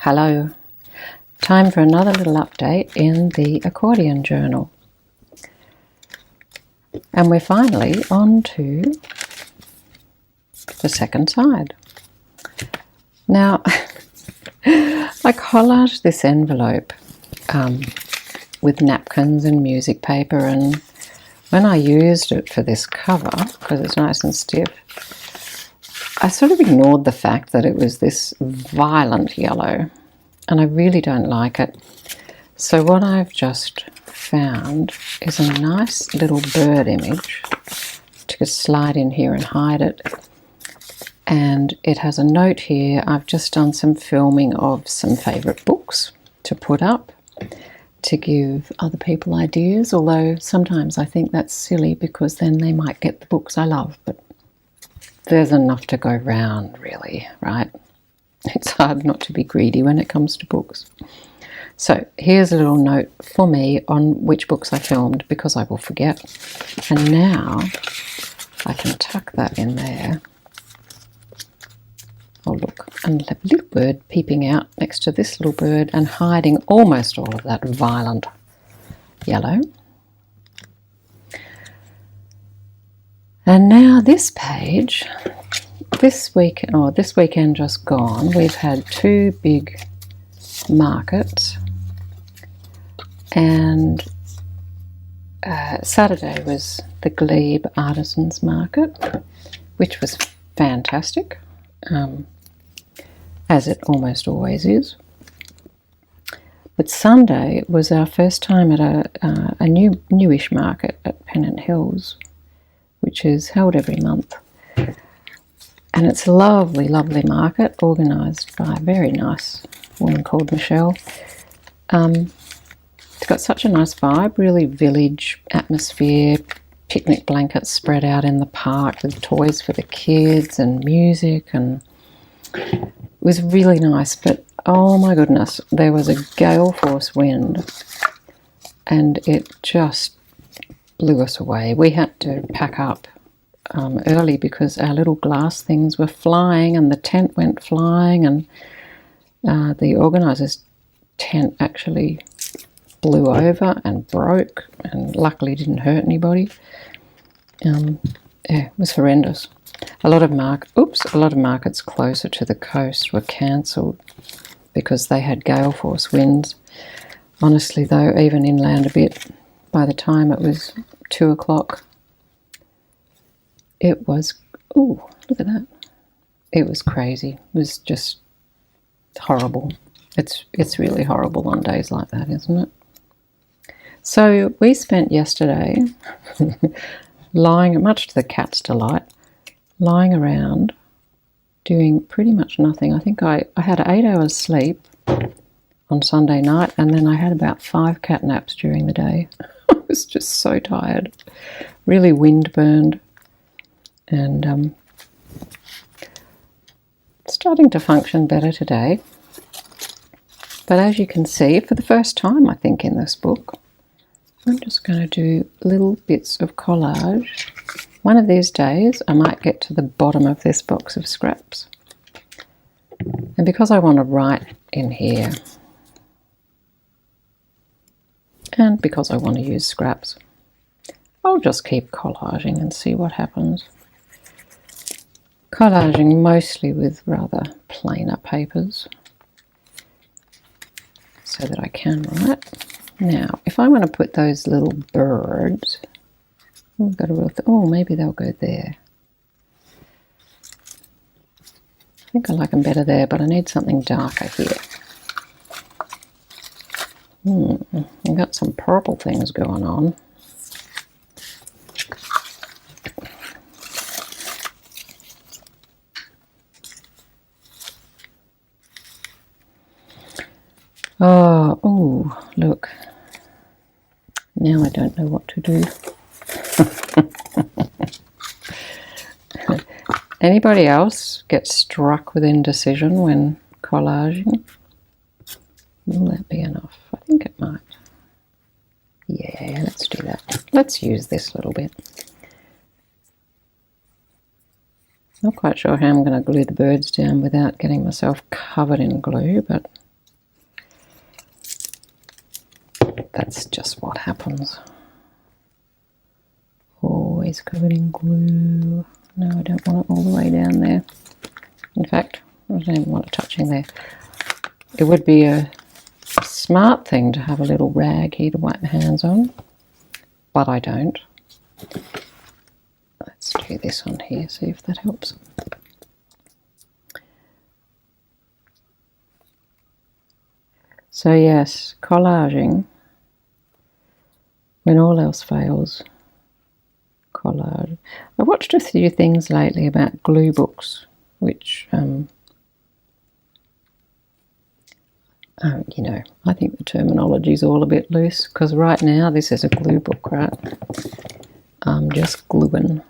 Hello. Time for another little update in the accordion journal. And we're finally on to the second side. Now, I collaged this envelope with napkins and music paper, and when I used it for this cover, because it's nice and stiff, I sort of ignored the fact that it was this violent yellow, and I really don't like it. So what I've just found is a nice little bird image to slide in here and hide it. And it has a note here. I've just done some filming of some favourite books to put up to give other people ideas, although sometimes I think that's silly because then they might get the books I love, but there's enough to go round, really, right? It's hard not to be greedy when it comes to books. So here's a little note for me on which books I filmed, because I will forget. And now I can tuck that in there. Oh, look, and a little bird peeping out next to this little bird and hiding almost all of that violent yellow. And now this page, this weekend just gone, we've had two big markets, and Saturday was the Glebe Artisans Market, which was fantastic, as it almost always is. But Sunday was our first time at a newish market at Pennant Hills, which is held every month. And it's a lovely, lovely market, organised by a very nice woman called Michelle. It's got such a nice vibe, really village atmosphere, picnic blankets spread out in the park with toys for the kids and music, and it was really nice. But oh my goodness, there was a gale force wind and it just blew us away. We had to pack up early because our little glass things were flying and the tent went flying, and the organisers' tent actually blew over and broke and luckily didn't hurt anybody. Yeah, it was horrendous. A lot of markets closer to the coast were cancelled because they had gale force winds. Honestly though, even inland a bit, by the time it was 2 o'clock, it was, ooh, look at that. It was crazy. It was just horrible. It's really horrible on days like that, isn't it? So we spent yesterday lying, much to the cat's delight, lying around doing pretty much nothing. I think I had 8 hours sleep on Sunday night, and then I had about 5 cat naps during the day. I was just so tired, really windburned, and starting to function better today. But as you can see, for the first time I think in this book, I'm just going to do little bits of collage. One of these days I might get to the bottom of this box of scraps. And because I want to write in here, and because I want to use scraps, I'll just keep collaging and see what happens. Collaging mostly with rather plainer papers so that I can write. Now, if I want to put those little birds, I've got a real maybe they'll go there. I think I like them better there, but I need something darker here. I've got some purple things going on. Oh, look. Now I don't know what to do. Anybody else get struck with indecision when collaging? Will that be enough? I think it might. Yeah, let's do that. Let's use this little bit. Not quite sure how I'm going to glue the birds down without getting myself covered in glue, but That's just what happens. Always covered in glue. No, I don't want it all the way down there. In fact, I don't even want it touching there. It would be a smart thing to have a little rag here to wipe my hands on, but I don't. Let's do this on here, see if that helps. So yes, collaging, when all else fails, collage. I watched a few things lately about glue books, which, you know, I think the terminology is all a bit loose, because right now this is a glue book, right? I'm just gluing.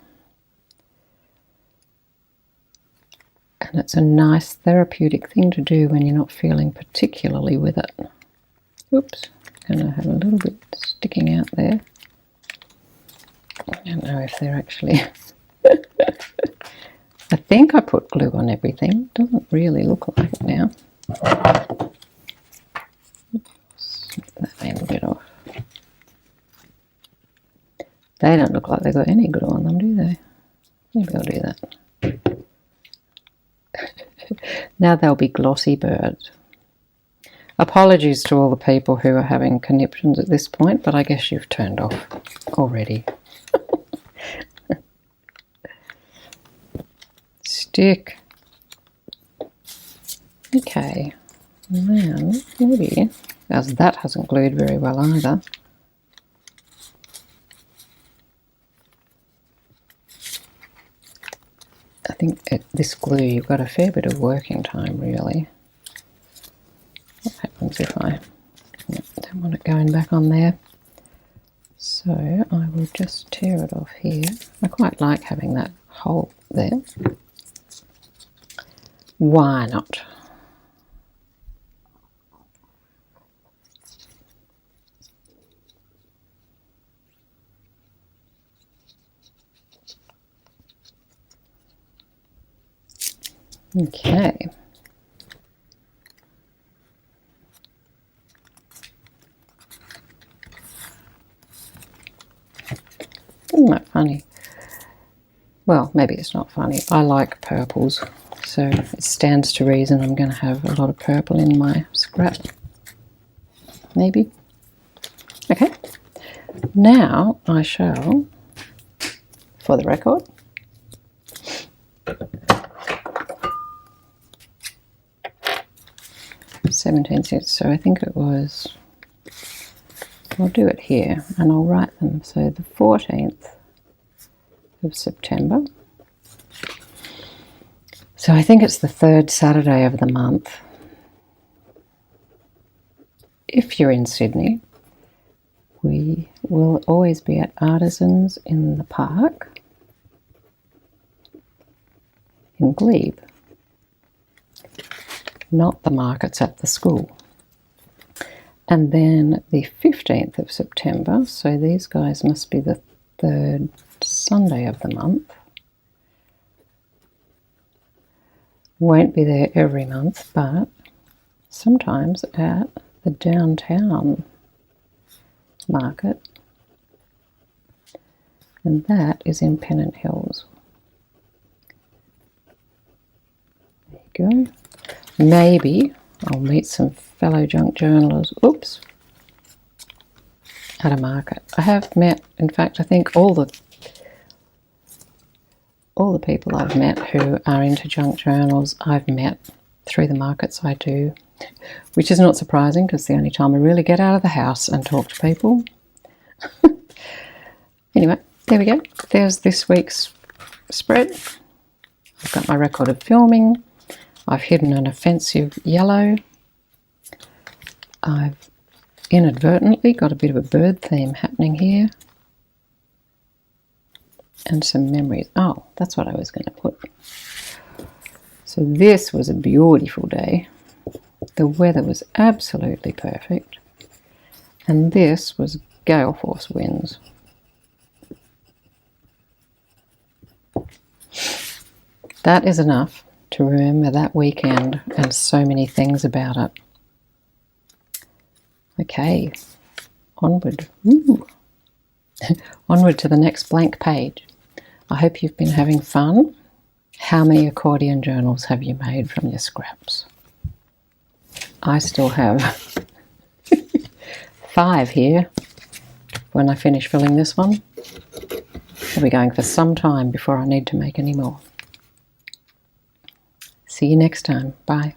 And it's a nice therapeutic thing to do when you're not feeling particularly with it. Oops, gonna have a little bit sticking out there. I don't know if they're actually... I think I put glue on everything. Doesn't really look like it now. Snip that end bit off. They don't look like they've got any glue on them, do they? Maybe I'll do that. Now they'll be glossy birds. Apologies to all the people who are having conniptions at this point, but I guess you've turned off already. Stick. Okay, and then maybe, as that hasn't glued very well either, I think this glue, you've got a fair bit of working time, really. What happens if I don't want it going back on there? So I will just tear it off here. I quite like having that hole there. Why not? Okay. Isn't that funny? Well, maybe it's not funny. I like purples, so it stands to reason I'm going to have a lot of purple in my scrap. Maybe. Okay. Now I shall, for the record, $17, so I think it was, I'll do it here and I'll write them. So the 14th of September. So I think it's the third Saturday of the month. If you're in Sydney, we will always be at Artisans in the Park in Glebe. Not the markets at the school. And then the 15th of September, so these guys must be the third Sunday of the month. Won't be there every month, but sometimes at the downtown market. And that is in Pennant Hills. There you go. Maybe I'll meet some fellow junk journalists, oops, at a market. I have met, in fact, I think all the people I've met who are into junk journals, I've met through the markets I do, which is not surprising because the only time I really get out of the house and talk to people. Anyway, there we go. There's this week's spread. I've got my record of filming. I've hidden an offensive yellow. I've inadvertently got a bit of a bird theme happening here. And some memories. Oh, that's what I was going to put. So this was a beautiful day. The weather was absolutely perfect. And this was gale force winds. That is enough to remember that weekend and so many things about it. Okay, onward. Ooh. Onward to the next blank page. I hope you've been having fun. How many accordion journals have you made from your scraps? I still have 5 here. When I finish filling this one, I'll be going for some time before I need to make any more. See you next time. Bye.